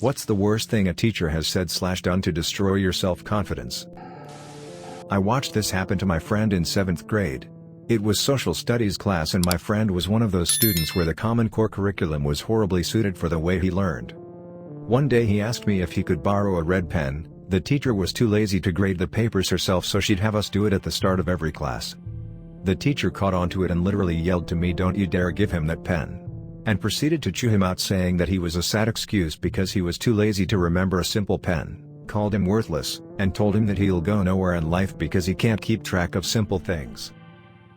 What's the worst thing a teacher has said/done to destroy your self-confidence? I watched this happen to my friend in 7th grade. It was social studies class and my friend was one of those students where the Common Core curriculum was horribly suited for the way he learned. One day he asked me if he could borrow a red pen. The teacher was too lazy to grade the papers herself, so she'd have us do it at the start of every class. The teacher caught on to it and literally yelled to me, "Don't you dare give him that pen," and proceeded to chew him out, saying that he was a sad excuse because he was too lazy to remember a simple pen, called him worthless, and told him that he'll go nowhere in life because he can't keep track of simple things.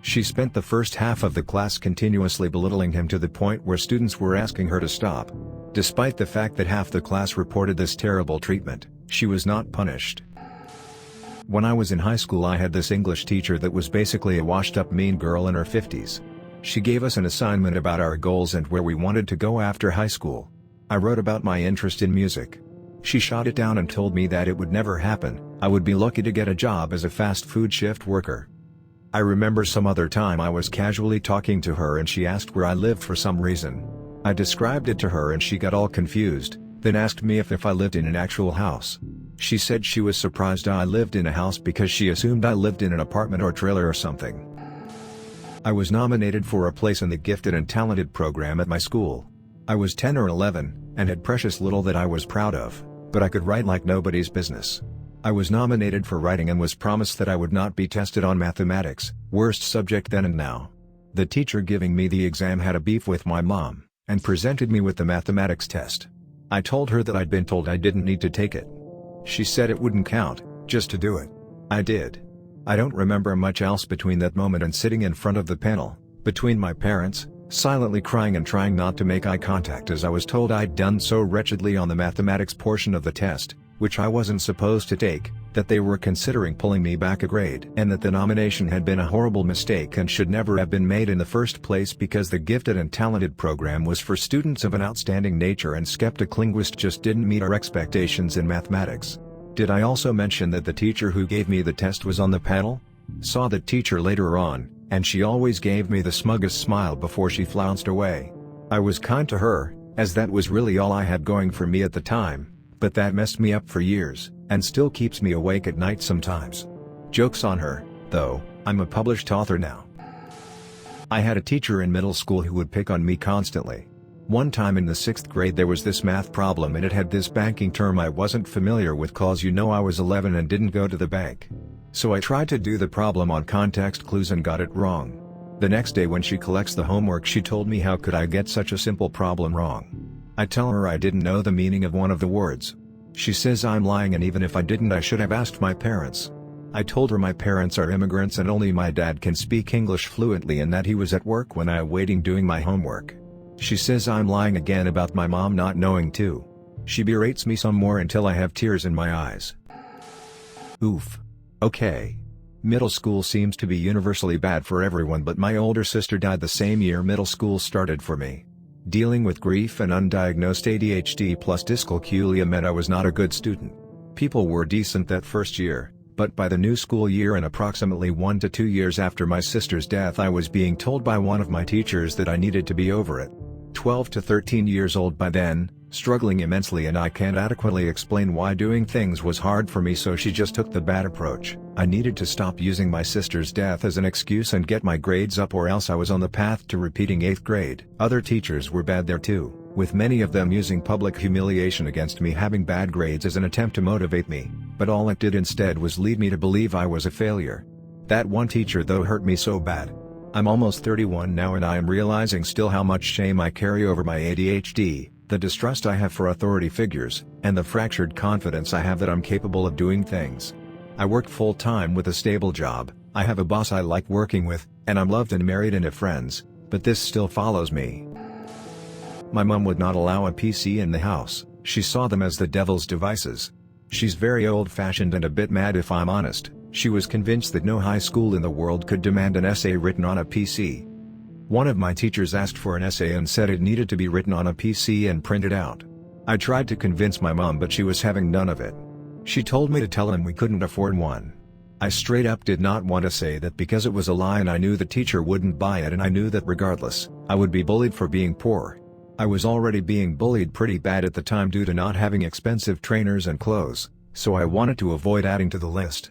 She spent the first half of the class continuously belittling him to the point where students were asking her to stop. Despite the fact that half the class reported this terrible treatment, she was not punished. When I was in high school, I had this English teacher that was basically a washed-up mean girl in her 50s. She gave us an assignment about our goals and where we wanted to go after high school. I wrote about my interest in music. She shot it down and told me that it would never happen. I would be lucky to get a job as a fast food shift worker. I remember some other time I was casually talking to her and she asked where I lived for some reason. I described it to her and she got all confused, then asked me if I lived in an actual house. She said she was surprised I lived in a house because she assumed I lived in an apartment or trailer or something. I was nominated for a place in the gifted and talented program at my school. I was 10 or 11, and had precious little that I was proud of, but I could write like nobody's business. I was nominated for writing and was promised that I would not be tested on mathematics, worst subject then and now. The teacher giving me the exam had a beef with my mom, and presented me with the mathematics test. I told her that I'd been told I didn't need to take it. She said it wouldn't count, just to do it. I did. I don't remember much else between that moment and sitting in front of the panel, between my parents, silently crying and trying not to make eye contact as I was told I'd done so wretchedly on the mathematics portion of the test, which I wasn't supposed to take, that they were considering pulling me back a grade, and that the nomination had been a horrible mistake and should never have been made in the first place because the gifted and talented program was for students of an outstanding nature and skeptic linguists just didn't meet our expectations in mathematics. Did I also mention that the teacher who gave me the test was on the panel? Saw the teacher later on, and she always gave me the smuggest smile before she flounced away. I was kind to her, as that was really all I had going for me at the time, but that messed me up for years, and still keeps me awake at night sometimes. Joke's on her, though, I'm a published author now. I had a teacher in middle school who would pick on me constantly. One time in the 6th grade there was this math problem and it had this banking term I wasn't familiar with cause I was 11 and didn't go to the bank. So I tried to do the problem on context clues and got it wrong. The next day when she collects the homework she told me how could I get such a simple problem wrong. I tell her I didn't know the meaning of one of the words. She says I'm lying and even if I didn't I should have asked my parents. I told her my parents are immigrants and only my dad can speak English fluently and that he was at work when I was waiting doing my homework. She says I'm lying again about my mom not knowing too. She berates me some more until I have tears in my eyes. Oof. Okay. Middle school seems to be universally bad for everyone, but my older sister died the same year middle school started for me. Dealing with grief and undiagnosed ADHD plus dyscalculia meant I was not a good student. People were decent that first year, but by the new school year and approximately 1 to 2 years after my sister's death I was being told by one of my teachers that I needed to be over it. 12 to 13 years old by then, struggling immensely and I can't adequately explain why doing things was hard for me, so she just took the bad approach. I needed to stop using my sister's death as an excuse and get my grades up or else I was on the path to repeating 8th grade. Other teachers were bad there too, with many of them using public humiliation against me having bad grades as an attempt to motivate me, but all it did instead was lead me to believe I was a failure. That one teacher though hurt me so bad. I'm almost 31 now and I am realizing still how much shame I carry over my ADHD, the distrust I have for authority figures, and the fractured confidence I have that I'm capable of doing things. I work full-time with a stable job, I have a boss I like working with, and I'm loved and married and have friends, but this still follows me. My mom would not allow a PC in the house, she saw them as the devil's devices. She's very old-fashioned and a bit mad if I'm honest. She was convinced that no high school in the world could demand an essay written on a PC. One of my teachers asked for an essay and said it needed to be written on a PC and printed out. I tried to convince my mom but she was having none of it. She told me to tell him we couldn't afford one. I straight up did not want to say that because it was a lie and I knew the teacher wouldn't buy it and I knew that regardless, I would be bullied for being poor. I was already being bullied pretty bad at the time due to not having expensive trainers and clothes, so I wanted to avoid adding to the list.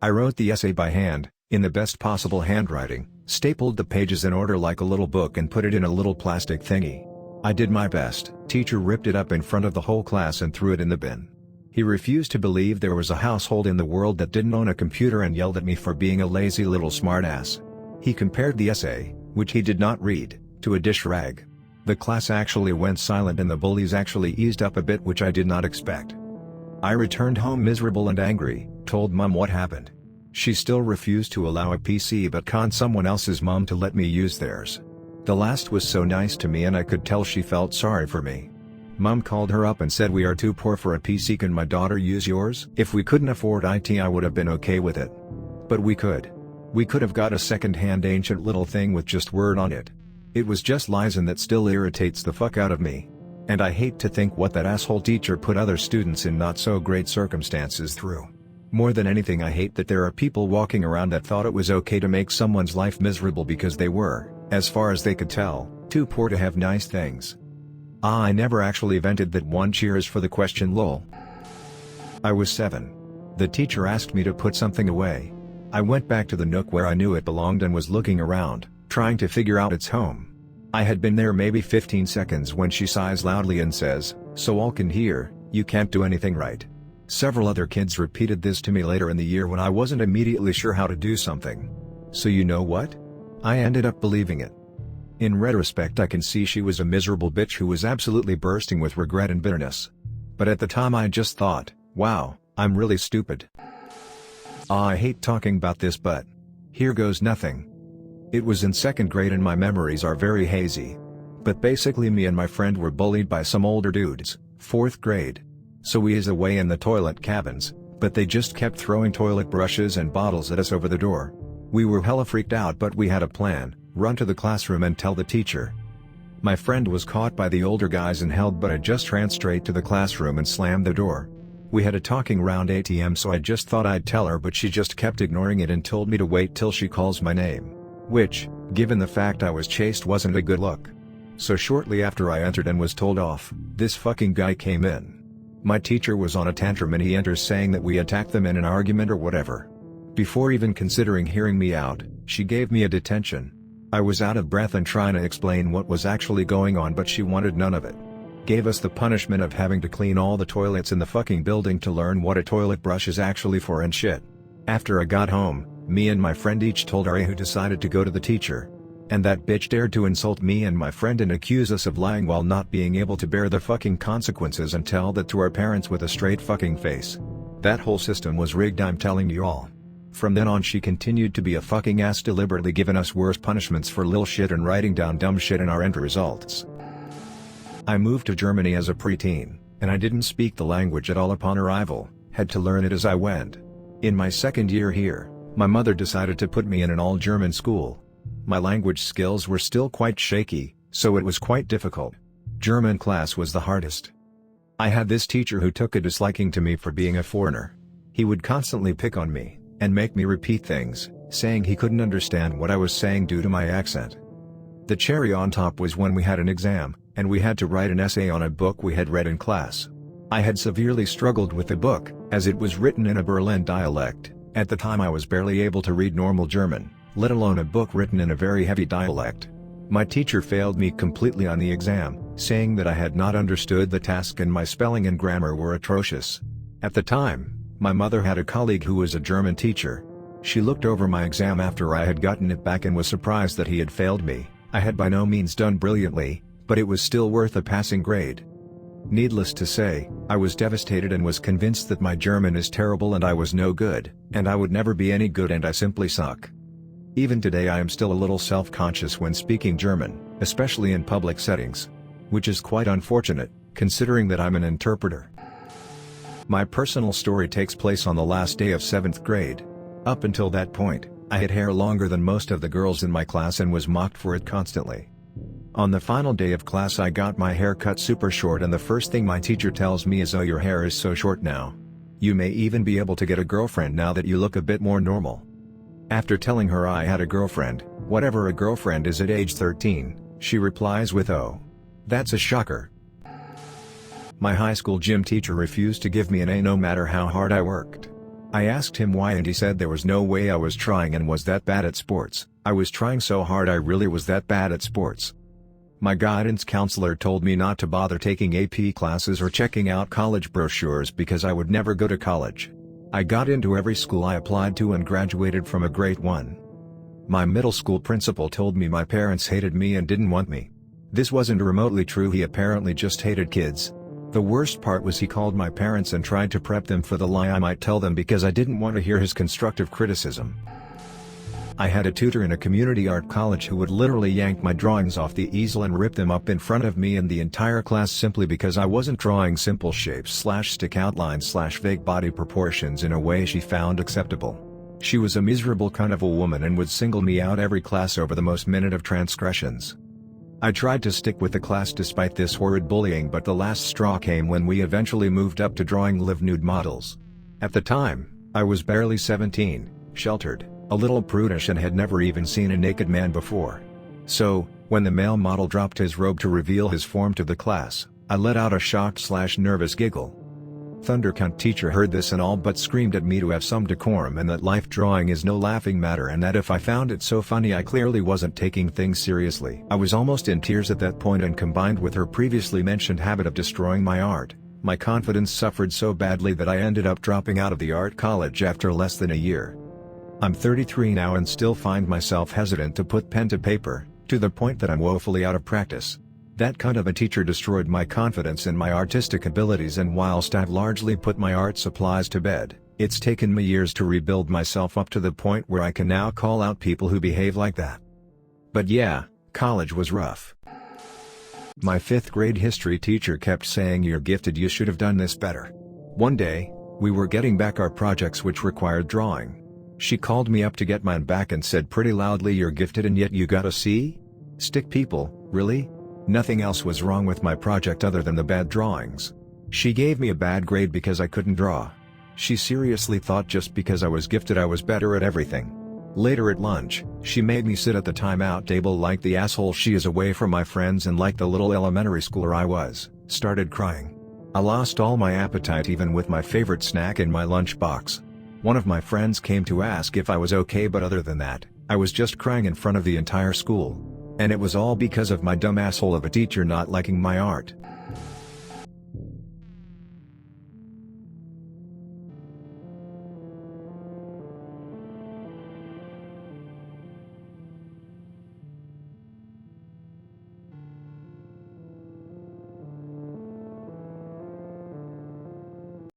I wrote the essay by hand, in the best possible handwriting, stapled the pages in order like a little book and put it in a little plastic thingy. I did my best. Teacher ripped it up in front of the whole class and threw it in the bin. He refused to believe there was a household in the world that didn't own a computer and yelled at me for being a lazy little smartass. He compared the essay, which he did not read, to a dish rag. The class actually went silent and the bullies actually eased up a bit, which I did not expect. I returned home miserable and angry, told Mom what happened. She still refused to allow a PC but conned someone else's mom to let me use theirs. The last was so nice to me and I could tell she felt sorry for me. Mom called her up and said, "We are too poor for a PC, can my daughter use yours?" If we couldn't afford IT I would have been okay with it. But we could. We could have got a second-hand ancient little thing with just Word on it. It was just lies, and that still irritates the fuck out of me. And I hate to think what that asshole teacher put other students in not so great circumstances through. More than anything, I hate that there are people walking around that thought it was okay to make someone's life miserable because they were, as far as they could tell, too poor to have nice things. I never actually vented that one. Cheers for the question, lol. I was 7. The teacher asked me to put something away. I went back to the nook where I knew it belonged and was looking around, trying to figure out its home. I had been there maybe 15 seconds when she sighs loudly and says, "So all can hear, you can't do anything right." Several other kids repeated this to me later in the year when I wasn't immediately sure how to do something. So you know what? I ended up believing it. In retrospect, I can see she was a miserable bitch who was absolutely bursting with regret and bitterness. But at the time I just thought, wow, I'm really stupid. I hate talking about this, but here goes nothing. It was in 2nd grade and my memories are very hazy. But basically me and my friend were bullied by some older dudes, 4th grade. So we is away in the toilet cabins, but they just kept throwing toilet brushes and bottles at us over the door. We were hella freaked out, but we had a plan: run to the classroom and tell the teacher. My friend was caught by the older guys and held, but I just ran straight to the classroom and slammed the door. We had a talking round ATM, so I just thought I'd tell her, but she just kept ignoring it and told me to wait till she calls my name. Which, given the fact I was chased, wasn't a good look. So shortly after I entered and was told off, this fucking guy came in. My teacher was on a tantrum and he enters saying that we attacked them in an argument or whatever. Before even considering hearing me out, she gave me a detention. I was out of breath and trying to explain what was actually going on, but she wanted none of it. Gave us the punishment of having to clean all the toilets in the fucking building to learn what a toilet brush is actually for and shit. After I got home, me and my friend each told RA, who decided to go to the teacher. And that bitch dared to insult me and my friend and accuse us of lying while not being able to bear the fucking consequences and tell that to our parents with a straight fucking face. That whole system was rigged, I'm telling you all. From then on she continued to be a fucking ass, deliberately giving us worse punishments for lil shit and writing down dumb shit in our end results. I moved to Germany as a preteen, and I didn't speak the language at all upon arrival, had to learn it as I went. In my 2nd year here, my mother decided to put me in an all-German school. My language skills were still quite shaky, so it was quite difficult. German class was the hardest. I had this teacher who took a disliking to me for being a foreigner. He would constantly pick on me, and make me repeat things, saying he couldn't understand what I was saying due to my accent. The cherry on top was when we had an exam, and we had to write an essay on a book we had read in class. I had severely struggled with the book, as it was written in a Berlin dialect. At the time I was barely able to read normal German, let alone a book written in a very heavy dialect. My teacher failed me completely on the exam, saying that I had not understood the task and my spelling and grammar were atrocious. At the time, my mother had a colleague who was a German teacher. She looked over my exam after I had gotten it back and was surprised that he had failed me. I had by no means done brilliantly, but it was still worth a passing grade. Needless to say, I was devastated and was convinced that my German is terrible and I was no good, and I would never be any good and I simply suck. Even today I am still a little self-conscious when speaking German, especially in public settings. Which is quite unfortunate, considering that I'm an interpreter. My personal story takes place on the last day of 7th grade. Up until that point, I had hair longer than most of the girls in my class and was mocked for it constantly. On the final day of class I got my hair cut super short, and the first thing my teacher tells me is, "Oh, your hair is so short now. You may even be able to get a girlfriend now that you look a bit more normal." After telling her I had a girlfriend, whatever a girlfriend is at age 13, she replies with, "Oh. That's a shocker. My high school gym teacher refused to give me an A no matter how hard I worked. I asked him why and he said there was no way I was trying and was that bad at sports. I was trying so hard I really was that bad at sports. My guidance counselor told me not to bother taking AP classes or checking out college brochures because I would never go to college. I got into every school I applied to and graduated from a great one. My middle school principal told me my parents hated me and didn't want me. This wasn't remotely true, he apparently just hated kids. The worst part was he called my parents and tried to prep them for the lie I might tell them because I didn't want to hear his constructive criticism. I had a tutor in a community art college who would literally yank my drawings off the easel and rip them up in front of me and the entire class simply because I wasn't drawing simple shapes / stick outlines / vague body proportions in a way she found acceptable. She was a miserable kind of a woman and would single me out every class over the most minute of transgressions. I tried to stick with the class despite this horrid bullying, but the last straw came when we eventually moved up to drawing live nude models. At the time, I was barely 17, sheltered, a little prudish and had never even seen a naked man before. So, when the male model dropped his robe to reveal his form to the class, I let out a shocked / nervous giggle. Thundercunt teacher heard this and all but screamed at me to have some decorum and that life drawing is no laughing matter and that if I found it so funny I clearly wasn't taking things seriously. I was almost in tears at that point, and combined with her previously mentioned habit of destroying my art, my confidence suffered so badly that I ended up dropping out of the art college after less than a year. I'm 33 now and still find myself hesitant to put pen to paper, to the point that I'm woefully out of practice. That kind of a teacher destroyed my confidence in my artistic abilities, and whilst I've largely put my art supplies to bed, it's taken me years to rebuild myself up to the point where I can now call out people who behave like that. But yeah, college was rough. My 5th grade history teacher kept saying, "You're gifted, you should have done this better." One day, we were getting back our projects which required drawing. She called me up to get mine back and said pretty loudly, "You're gifted and yet you got a C? Stick people, really?" Nothing else was wrong with my project other than the bad drawings. She gave me a bad grade because I couldn't draw. She seriously thought just because I was gifted I was better at everything. Later at lunch, she made me sit at the timeout table like the asshole she is away from my friends, and like the little elementary schooler I was, started crying. I lost all my appetite even with my favorite snack in my lunchbox. One of my friends came to ask if I was okay, but other than that, I was just crying in front of the entire school. And it was all because of my dumb asshole of a teacher not liking my art.